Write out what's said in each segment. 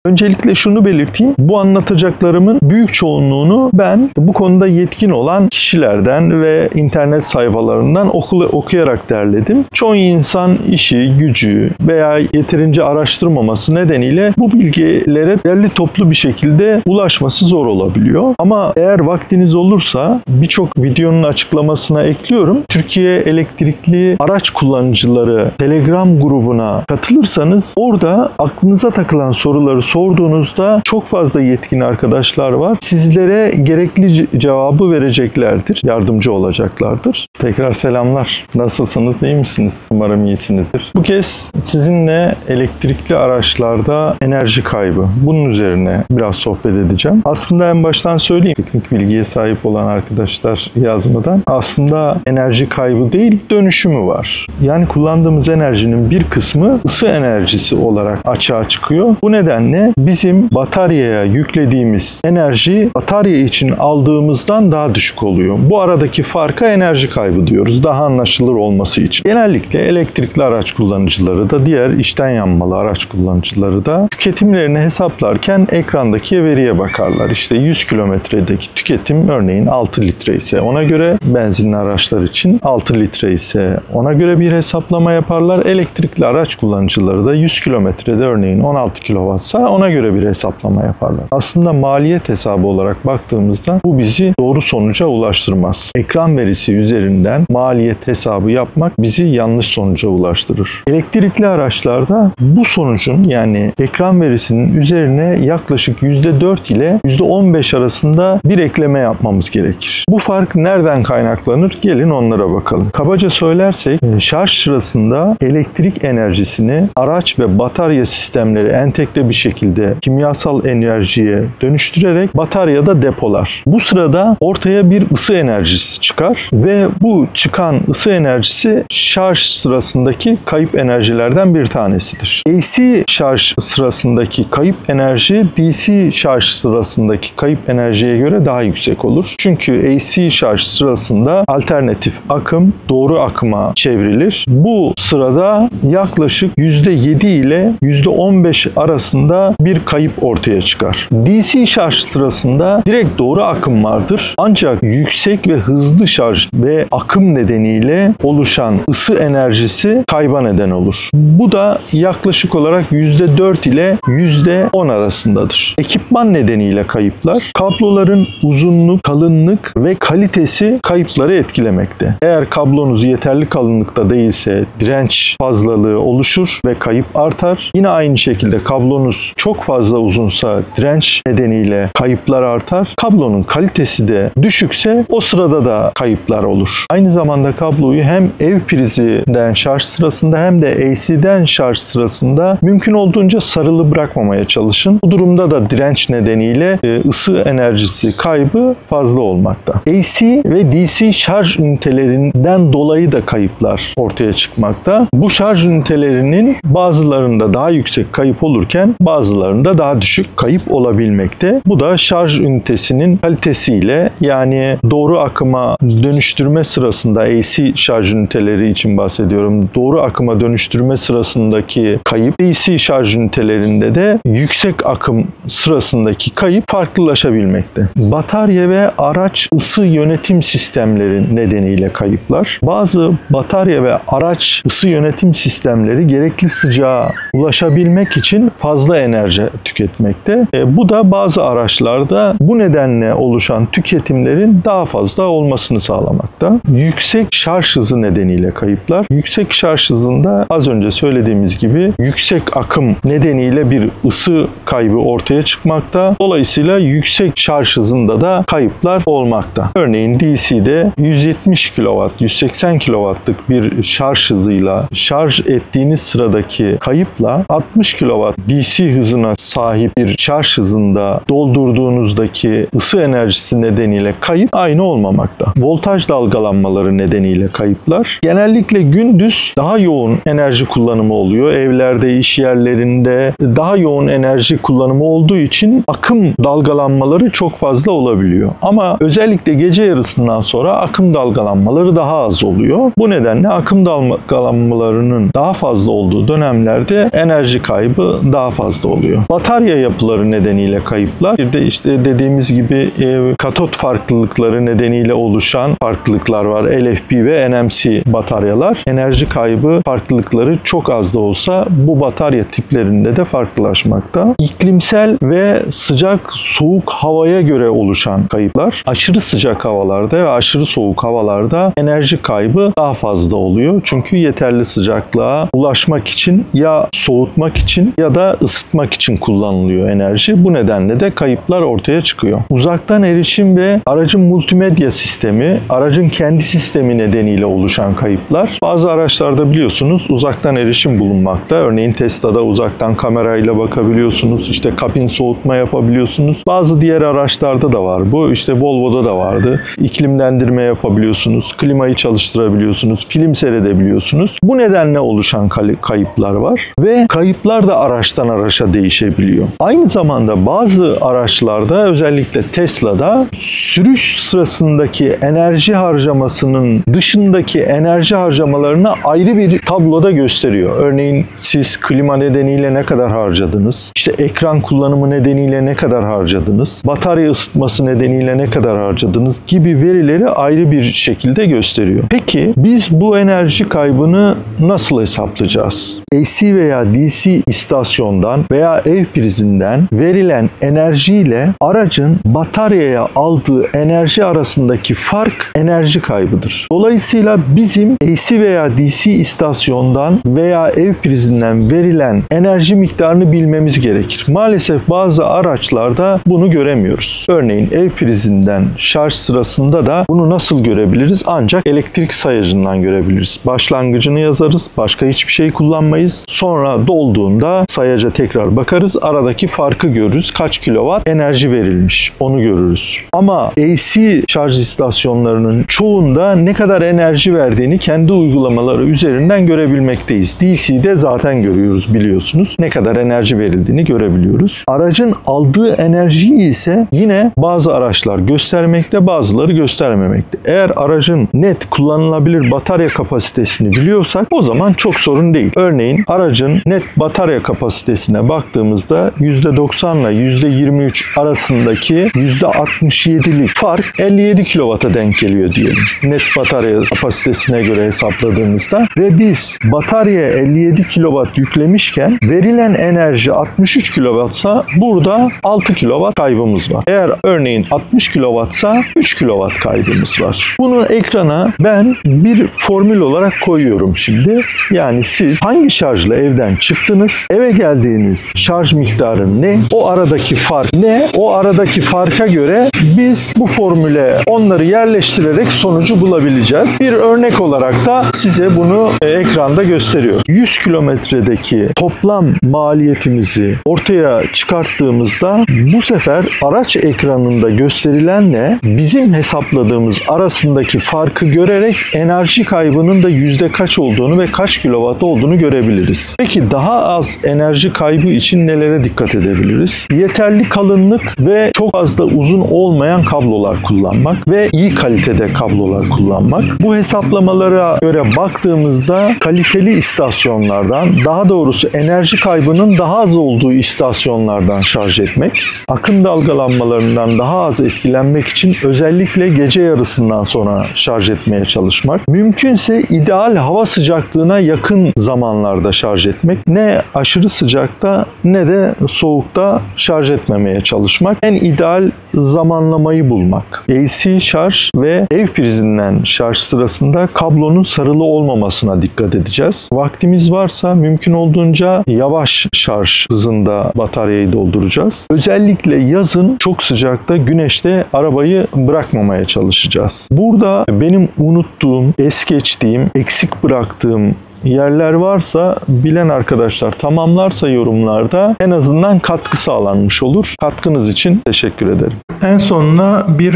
Öncelikle şunu belirteyim. Bu anlatacaklarımın büyük çoğunluğunu ben bu konuda yetkin olan kişilerden ve internet sayfalarından okuyarak derledim. Çoğu insan işi, gücü veya yeterince araştırmaması nedeniyle bu bilgilere derli toplu bir şekilde ulaşması zor olabiliyor. Ama eğer vaktiniz olursa birçok videonun açıklamasına ekliyorum. Türkiye Elektrikli Araç Kullanıcıları Telegram grubuna katılırsanız orada aklınıza takılan soruları sorduğunuzda çok fazla yetkin arkadaşlar var. Sizlere gerekli cevabı vereceklerdir. Yardımcı olacaklardır. Tekrar selamlar. Nasılsınız? İyi misiniz? Umarım iyisinizdir. Bu kez sizinle elektrikli araçlarda enerji kaybı. Bunun üzerine biraz sohbet edeceğim. Aslında en baştan söyleyeyim. Teknik bilgiye sahip olan arkadaşlar yazmadan. Aslında enerji kaybı değil, dönüşümü var. Yani kullandığımız enerjinin bir kısmı ısı enerjisi olarak açığa çıkıyor. Bu nedenle bizim bataryaya yüklediğimiz enerji batarya için aldığımızdan daha düşük oluyor. Bu aradaki farka enerji kaybı diyoruz. Daha anlaşılır olması için. Genellikle elektrikli araç kullanıcıları da diğer içten yanmalı araç kullanıcıları da tüketimlerini hesaplarken ekrandaki veriye bakarlar. İşte 100 kilometredeki tüketim örneğin 6 litre ise ona göre, benzinli araçlar için 6 litre ise ona göre bir hesaplama yaparlar. Elektrikli araç kullanıcıları da 100 kilometrede örneğin 16 kW'sa ona göre bir hesaplama yaparlar. Aslında maliyet hesabı olarak baktığımızda bu bizi doğru sonuca ulaştırmaz. Ekran verisi üzerinden maliyet hesabı yapmak bizi yanlış sonuca ulaştırır. Elektrikli araçlarda bu sonucun yani ekran verisinin üzerine yaklaşık %4 ile %15 arasında bir ekleme yapmamız gerekir. Bu fark nereden kaynaklanır? Gelin onlara bakalım. Kabaca söylersek şarj sırasında elektrik enerjisini araç ve batarya sistemleri entegre bir şekilde kimyasal enerjiye dönüştürerek bataryada depolar. Bu sırada ortaya bir ısı enerjisi çıkar ve bu çıkan ısı enerjisi şarj sırasındaki kayıp enerjilerden bir tanesidir. AC şarj sırasındaki kayıp enerji DC şarj sırasındaki kayıp enerjiye göre daha yüksek olur. Çünkü AC şarj sırasında alternatif akım doğru akıma çevrilir. Bu sırada yaklaşık %7 ile %15 arasında bir kayıp ortaya çıkar. DC şarj sırasında direkt doğru akım vardır. Ancak yüksek ve hızlı şarj ve akım nedeniyle oluşan ısı enerjisi kayba neden olur. Bu da yaklaşık olarak %4 ile %10 arasındadır. Ekipman nedeniyle kayıplar, kabloların uzunluk, kalınlık ve kalitesi kayıpları etkilemekte. Eğer kablonuz yeterli kalınlıkta değilse direnç fazlalığı oluşur ve kayıp artar. Yine aynı şekilde kablonuz çok fazla uzunsa direnç nedeniyle kayıplar artar. Kablonun kalitesi de düşükse o sırada da kayıplar olur. Aynı zamanda kabloyu hem ev prizinden şarj sırasında hem de AC'den şarj sırasında mümkün olduğunca sarılı bırakmamaya çalışın. Bu durumda da direnç nedeniyle ısı enerjisi kaybı fazla olmakta. AC ve DC şarj ünitelerinden dolayı da kayıplar ortaya çıkmakta. Bu şarj ünitelerinin bazılarında daha yüksek kayıp olurken bazılarında daha düşük kayıp olabilmekte. Bu da şarj ünitesinin kalitesiyle yani doğru akıma dönüştürme sırasında AC şarj üniteleri için bahsediyorum. Doğru akıma dönüştürme sırasındaki kayıp DC şarj ünitelerinde de yüksek akım sırasındaki kayıp farklılaşabilmekte. Batarya ve araç ısı yönetim sistemleri nedeniyle kayıplar. Bazı batarya ve araç ısı yönetim sistemleri gerekli sıcağa ulaşabilmek için fazla enerji tüketmekte. Bu da bazı araçlarda bu nedenle oluşan tüketimlerin daha fazla olmasını sağlamakta. Yüksek şarj hızı nedeniyle kayıplar. Yüksek şarj hızında az önce söylediğimiz gibi yüksek akım nedeniyle bir ısı kaybı ortaya çıkmakta. Dolayısıyla yüksek şarj hızında da kayıplar olmakta. Örneğin DC'de 170 kW, 180 kW'lık bir şarj hızıyla şarj ettiğiniz sıradaki kayıpla 60 kW DC hızına sahip bir şarj hızında doldurduğunuzdaki ısı enerjisi nedeniyle kayıp aynı olmamakta. Voltaj dalgalanmaları nedeniyle kayıplar. Genellikle gündüz daha yoğun enerji kullanımı oluyor. Evlerde, iş yerlerinde daha yoğun enerji kullanımı olduğu için akım dalgalanmaları çok fazla olabiliyor. Ama özellikle gece yarısından sonra akım dalgalanmaları daha az oluyor. Bu nedenle akım dalgalanmalarının daha fazla olduğu dönemlerde enerji kaybı daha fazla oluyor. Batarya yapıları nedeniyle kayıplar. Bir de işte dediğimiz gibi katot farklılıkları nedeniyle oluşan farklılıklar var. LFP ve NMC bataryalar. Enerji kaybı farklılıkları çok az da olsa bu batarya tiplerinde de farklılaşmakta. İklimsel ve sıcak soğuk havaya göre oluşan kayıplar. Aşırı sıcak havalarda ve aşırı soğuk havalarda enerji kaybı daha fazla oluyor. Çünkü yeterli sıcaklığa ulaşmak için ya soğutmak için ya da ısıtmak için kullanılıyor enerji. Bu nedenle de kayıplar ortaya çıkıyor. Uzaktan erişim ve aracın multimedya sistemi, aracın kendi sistemi nedeniyle oluşan kayıplar. Bazı araçlarda biliyorsunuz uzaktan erişim bulunmakta. Örneğin Tesla'da uzaktan kamerayla bakabiliyorsunuz. İşte kabin soğutma yapabiliyorsunuz. Bazı diğer araçlarda da var bu. İşte Volvo'da da vardı. İklimlendirme yapabiliyorsunuz. Klimayı çalıştırabiliyorsunuz. Film seyredebiliyorsunuz. Bu nedenle oluşan kayıplar var. Ve kayıplar da araçtan araça değişebiliyor. Aynı zamanda bazı araçlarda, özellikle Tesla'da sürüş sırasındaki enerji harcamasının dışındaki enerji harcamalarını ayrı bir tabloda gösteriyor. Örneğin siz klima nedeniyle ne kadar harcadınız? İşte ekran kullanımı nedeniyle ne kadar harcadınız? Batarya ısıtması nedeniyle ne kadar harcadınız? Gibi verileri ayrı bir şekilde gösteriyor. Peki biz bu enerji kaybını nasıl hesaplayacağız? AC veya DC istasyondan veya ev prizinden verilen enerjiyle aracın bataryaya aldığı enerji arasındaki fark enerji kaybıdır. Dolayısıyla bizim AC veya DC istasyondan veya ev prizinden verilen enerji miktarını bilmemiz gerekir. Maalesef bazı araçlarda bunu göremiyoruz. Örneğin ev prizinden şarj sırasında da bunu nasıl görebiliriz? Ancak elektrik sayacından görebiliriz. Başlangıcını yazarız, başka hiçbir şey kullanmayız. Sonra dolduğunda sayaca tekrar bakarız, aradaki farkı görürüz. Kaç kilowatt enerji verilmiş onu görürüz. Ama AC şarj istasyonlarının çoğunda ne kadar enerji verdiğini kendi uygulamaları üzerinden görebilmekteyiz. DC'de zaten görüyoruz, biliyorsunuz. Ne kadar enerji verildiğini görebiliyoruz. Aracın aldığı enerjiyi ise yine bazı araçlar göstermekte, bazıları göstermemekte. Eğer aracın net kullanılabilir batarya kapasitesini biliyorsak o zaman çok sorun değil. Örneğin aracın net batarya kapasitesine baktığımızda %90 ile %23 arasındaki %67'lik fark 57 kW'a denk geliyor diyelim. Net batarya kapasitesine göre hesapladığımızda ve biz bataryaya 57 kW yüklemişken verilen enerji 63 kW ise burada 6 kW kaybımız var. Eğer örneğin 60 kW ise 3 kW kaybımız var. Bunu ekrana ben bir formül olarak koyuyorum şimdi. Yani siz hangi şarjla evden çıktınız? Eve geldiğiniz şarj miktarı ne? O aradaki fark ne? O aradaki farka göre biz bu formüle onları yerleştirerek sonucu bulabileceğiz. Bir örnek olarak da size bunu ekranda gösteriyor. 100 kilometredeki toplam maliyetimizi ortaya çıkarttığımızda bu sefer araç ekranında gösterilenle bizim hesapladığımız arasındaki farkı görerek enerji kaybının da yüzde kaç olduğunu ve kaç kilowatt olduğunu görebiliriz. Peki daha az enerji kaybı için nelere dikkat edebiliriz? Yeterli kalınlık ve çok fazla uzun olmayan kablolar kullanmak ve iyi kalitede kablolar kullanmak. Bu hesaplamalara göre baktığımızda kaliteli istasyonlardan, daha doğrusu enerji kaybının daha az olduğu istasyonlardan şarj etmek, akım dalgalanmalarından daha az etkilenmek için özellikle gece yarısından sonra şarj etmeye çalışmak, mümkünse ideal hava sıcaklığına yakın zamanlarda şarj etmek, ne aşırı sıcakta ne de soğukta şarj etmemeye çalışmak, en ideal zamanlamayı bulmak. AC şarj ve ev prizinden şarj sırasında kablonun sarılı olmamasına dikkat edeceğiz. Vaktimiz varsa mümkün olduğunca yavaş şarj hızında bataryayı dolduracağız. Özellikle yazın çok sıcakta, güneşte arabayı bırakmamaya çalışacağız. Burada benim unuttuğum, es geçtiğim, eksik bıraktığım yerler varsa bilen arkadaşlar tamamlarsa yorumlarda en azından katkı sağlanmış olur. Katkınız için teşekkür ederim. En sonuna bir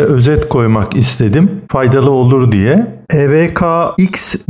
özet koymak istedim. Faydalı olur diye. evkx.net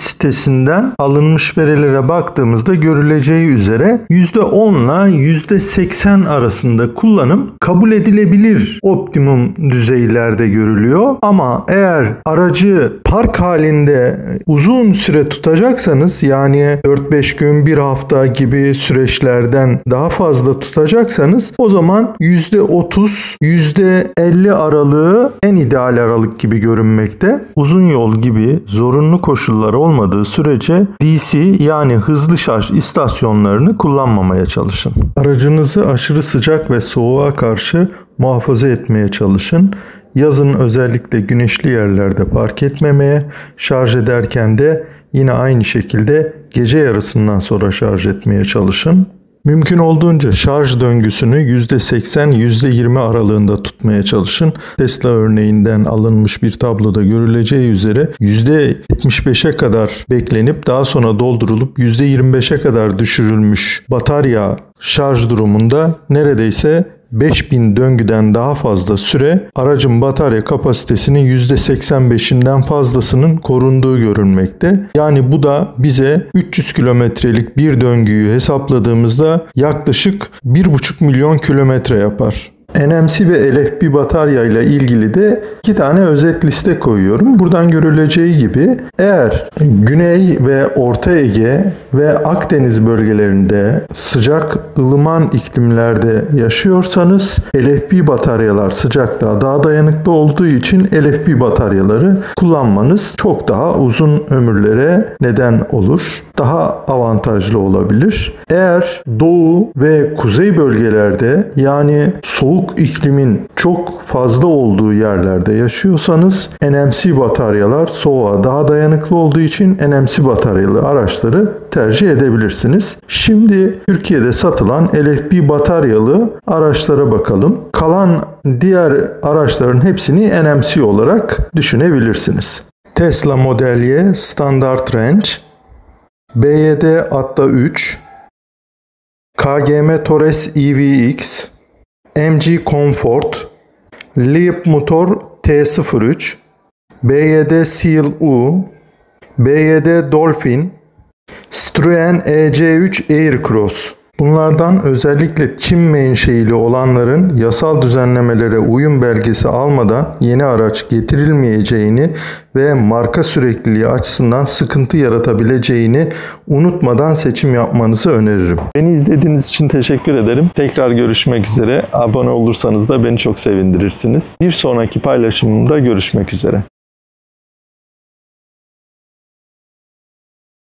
sitesinden alınmış verilere baktığımızda görüleceği üzere %10 ile %80 arasında kullanım kabul edilebilir optimum düzeylerde görülüyor. Ama eğer aracı park halinde uzun süre tutacaksanız, yani 4-5 gün, bir hafta gibi süreçlerden daha fazla tutacaksanız, o zaman %30, %50 aralığı en ideal aralık gibi görünmekte. Uzun yol gibi zorunlu koşullar olmadığı sürece DC, yani hızlı şarj istasyonlarını kullanmamaya çalışın. Aracınızı aşırı sıcak ve soğuğa karşı muhafaza etmeye çalışın. Yazın özellikle güneşli yerlerde park etmemeye, şarj ederken de yine aynı şekilde gece yarısından sonra şarj etmeye çalışın. Mümkün olduğunca şarj döngüsünü %80, %20 aralığında tutmaya çalışın. Tesla örneğinden alınmış bir tabloda görüleceği üzere %75'e kadar beklenip daha sonra doldurulup %25'e kadar düşürülmüş batarya şarj durumunda neredeyse 5000 döngüden daha fazla süre aracın batarya kapasitesinin %85'inden fazlasının korunduğu görülmekte. Yani bu da bize 300 kilometrelik bir döngüyü hesapladığımızda yaklaşık 1,5 milyon kilometre yapar. NMC ve LFP batarya ile ilgili de 2 tane özet liste koyuyorum. Buradan görüleceği gibi eğer Güney ve Orta Ege ve Akdeniz bölgelerinde sıcak, ılıman iklimlerde yaşıyorsanız LFP bataryalar sıcaklığa daha dayanıklı olduğu için LFP bataryaları kullanmanız çok daha uzun ömürlere neden olur. Daha avantajlı olabilir. Eğer Doğu ve Kuzey bölgelerde, yani soğuk iklimin çok fazla olduğu yerlerde yaşıyorsanız NMC bataryalar soğuğa daha dayanıklı olduğu için NMC bataryalı araçları tercih edebilirsiniz. Şimdi Türkiye'de satılan LFP bataryalı araçlara bakalım. Kalan diğer araçların hepsini NMC olarak düşünebilirsiniz. Tesla Model Y Standard Range, BYD Atta 3, KGM Torres EVX, MG Comfort, Leapmotor T03, BYD Seal U, BYD Dolphin, Citroen EC3 Aircross. Bunlardan özellikle Çin menşeili olanların yasal düzenlemelere uyum belgesi almadan yeni araç getirilmeyeceğini ve marka sürekliliği açısından sıkıntı yaratabileceğini unutmadan seçim yapmanızı öneririm. Beni izlediğiniz için teşekkür ederim. Tekrar görüşmek üzere. Abone olursanız da beni çok sevindirirsiniz. Bir sonraki paylaşımımda görüşmek üzere.